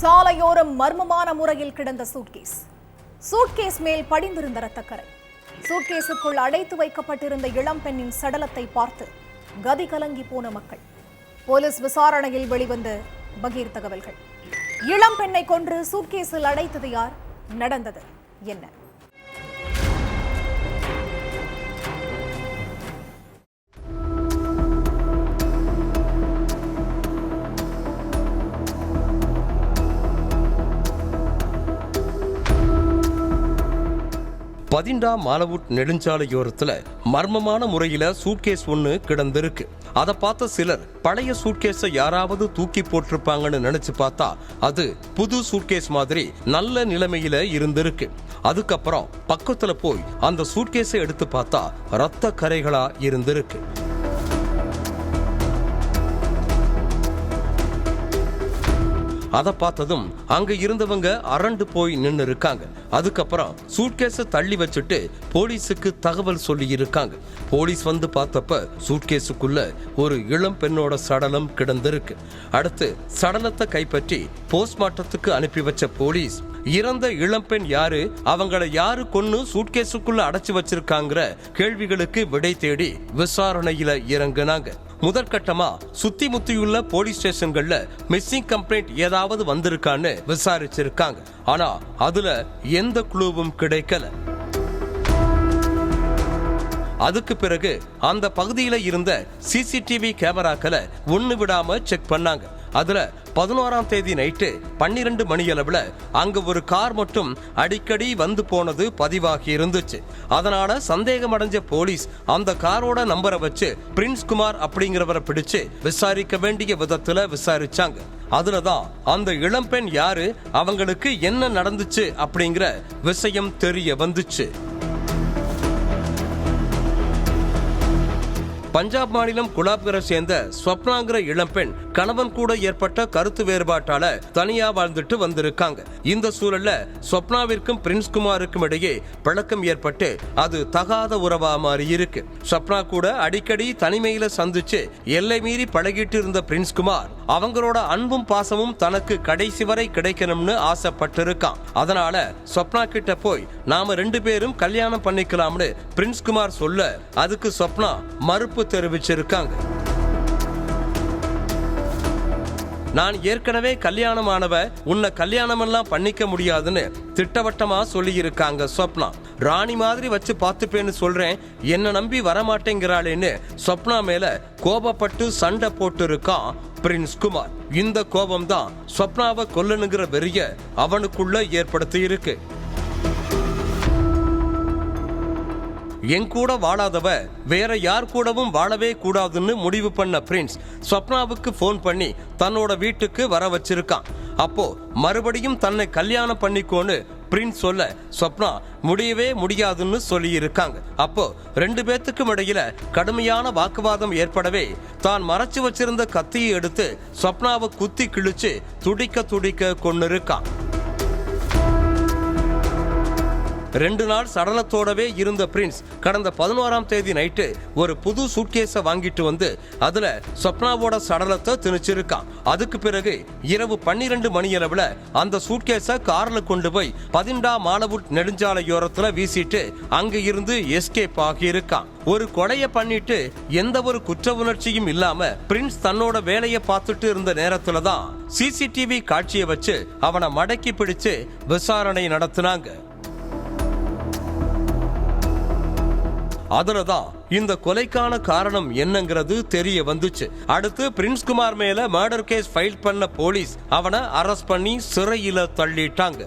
சாலையோரம் மர்மமான முறையில் கிடந்த சூட்கேஸ் மேல் படிந்திருந்த ரத்தக்கரை. சூட்கேஸுக்குள் அடைத்து வைக்கப்பட்டிருந்த இளம்பெண்ணின் சடலத்தை பார்த்து கதி கலங்கி போன மக்கள். போலீஸ் விசாரணையில் வெளிவந்த பகீர் தகவல்கள். இளம்பெண்ணை கொன்று சூட்கேஸில் அடைத்தது யார்? நடந்தது என்ன? பதிண்டா மாலவுட் நெடுஞ்சாலையோரத்துல மர்மமான முறையில சூட்கேஸ் ஒண்ணு கிடந்திருக்கு. அதை பார்த்த சிலர் பழைய சூட்கேஸை யாராவது தூக்கி போட்டிருப்பாங்கன்னு நினைச்சு பார்த்தா அது புது சூட்கேஸ் மாதிரி நல்ல நிலைமையில இருந்திருக்கு. அதுக்கப்புறம் பக்கத்துல போய் அந்த சூட்கேஸை எடுத்து பார்த்தா ரத்த கரைகளா இருந்திருக்கு. அதை பார்த்ததும் அங்க இருந்தவங்க அரண்டு போய் நின்று இருக்காங்க. அதுக்கப்புறம் சூட்கேஸை தள்ளி வச்சுட்டு போலீஸுக்கு தகவல் சொல்லி இருக்காங்க. போலீஸ் வந்து பார்த்தப்ப சூட்கேஸுக்குள்ள ஒரு இளம் பெண்ணோட சடலம் கிடந்திருக்கு. அடுத்து சடலத்தை கைப்பற்றி போஸ்ட்மார்ட்டத்துக்கு அனுப்பி வச்ச போலீஸ் இறந்த இளம்பெண் யாரு, அவங்களை யாரு கொன்னு சூட்கேஸுக்குள்ள அடைச்சு வச்சிருக்காங்கிற கேள்விகளுக்கு விடை தேடி விசாரணையில இறங்குனாங்க. முதற்கட்டமா சுத்தி முத்தியுள்ள போலீஸ் ஸ்டேஷன்கள்ல மிஸ்ஸிங் கம்ப்ளைண்ட் ஏதாவது வந்திருக்கான்னு விசாரிச்சிருக்காங்க. ஆனா அதுல எந்த குழுவும் கிடைக்கல. அதுக்கு பிறகு அந்த பகுதியில இருந்த சிசிடிவி கேமராக்களை ஒண்ணு விடாம செக் பண்ணாங்க. அதுல 11ஆம் தேதி நைட்டு 12 மணி அளவுல அங்க ஒரு கார் மட்டும் அடிக்கடி வந்து போனது பதிவாகி இருந்துச்சு. அதனால சந்தேகம் அடைஞ்ச போலீஸ் அந்த காரோட நம்பரை வச்சு பிரின்ஸ் குமார் அப்படிங்கிறவரை பிடிச்சு விசாரிக்க வேண்டிய விதத்துல விசாரிச்சாங்க. அதுலதான் அந்த இளம்பெண் யாரு, அவங்களுக்கு என்ன நடந்துச்சு அப்படிங்கிற விஷயம் தெரிய வந்துச்சு. பஞ்சாப் மாநிலம் குலாப்கரை சேர்ந்த ஸ்வப்னாங்கிற இளம்பெண் கணவன் கூட ஏற்பட்ட கருத்து வேறுபாட்டால தனியா வாழ்ந்துட்டு வந்திருக்காங்க. இந்த சூழல்ல ஸ்வப்னாவிற்கும் பிரின்ஸ்குமாருக்கும் இடையே பழக்கம் ஏற்பட்டு அது தகாத உறவா மாறி இருக்கு. ஸ்வப்னா கூட அடிக்கடி தனிமையில சந்திச்சு எல்லை மீறி பழகிட்டு இருந்த பிரின்ஸ்குமார் அவங்களோட அன்பும் பாசமும் தனக்கு கடைசி வரை கிடைக்கணும்னு ஆசைப்பட்டிருக்கான். அதனால ஸ்வப்னா கிட்ட போய் நாம 2 பேரும் கல்யாணம் பண்ணிக்கலாம்னு பிரின்ஸ்குமார் சொல்ல அதுக்கு ஸ்வப்னா மறுப்பு தெரிவிச்சிருக்காங்க. நான் ஏற்கனவே கல்யாணமானவ, உன்னை கல்யாணம் எல்லாம் பண்ணிக்க முடியாதுன்னு திட்டவட்டமா சொல்லி இருக்காங்க ஸ்வப்னா. ராணி மாதிரி வச்சு பார்த்துப்பேன்னு சொல்றேன், என்ன நம்பி வரமாட்டேங்கிறாளேன்னு ஸ்வப்னா மேல கோபப்பட்டு சண்டை போட்டு இருக்கான் பிரின்ஸ்குமார். இந்த கோபம் தான் ஸ்வப்னாவை கொல்லணுங்கிற வெறிய அவனுக்குள்ள ஏற்படுத்தி இருக்கு. என் கூட வாழாதவ வேற யார் கூடவும் வாழவே கூடாதுன்னு முடிவு பண்ண பிரின்ஸ் ஸ்வப்னாவுக்கு போன் பண்ணி தன்னோட வீட்டுக்கு வர வச்சிருக்கான். அப்போ மறுபடியும் தன்னை கல்யாணம் பண்ணிக்கோன்னு பிரின்ஸ் சொல்ல ஸ்வப்னா முடியவே முடியாதுன்னு சொல்லி இருக்காங்க. அப்போ 2 பேத்துக்கும் இடையில கடுமையான வாக்குவாதம் ஏற்படவே தான் மறைச்சு வச்சிருந்த கத்தியை எடுத்து ஸ்வப்னாவை குத்தி கிழிச்சு துடிக்க துடிக்க கொன்னிருக்கான். 2 நாள் சடலத்தோடவே இருந்த பிரின்ஸ் கடந்த 11ஆம் தேதி நைட்டு ஒரு புது சூட்கேஸை வாங்கிட்டு வந்து அதுல ஸ்வப்னாவோட சடலத்தை திணிச்சிருக்கான். அதுக்கு பிறகு இரவு 12 மணி அளவுல அந்த சூட்கேஸை கார்ல கொண்டு போய் பதிண்டா மாலவுட் நெடுஞ்சாலையோரத்துல வீசிட்டு அங்க இருந்து எஸ்கேப் ஆகி இருக்கான். ஒரு கொலையை பண்ணிட்டு எந்த ஒரு குற்ற உணர்ச்சியும் இல்லாம பிரின்ஸ் தன்னோட வேலையை பார்த்துட்டு இருந்த நேரத்துல தான் சிசிடிவி காட்சியை வச்சு அவனை மடக்கி பிடிச்சு விசாரணை நடத்தினாங்க. அதுலதான் இந்த கொலைக்கான காரணம் என்னங்கிறது தெரிய வந்துச்சு. அடுத்து பிரின்ஸ்குமார் மேல மர்டர் கேஸ் ஃபைல் பண்ண போலீஸ் அவனை அரெஸ்ட் பண்ணி சிறையில தள்ளிட்டாங்க.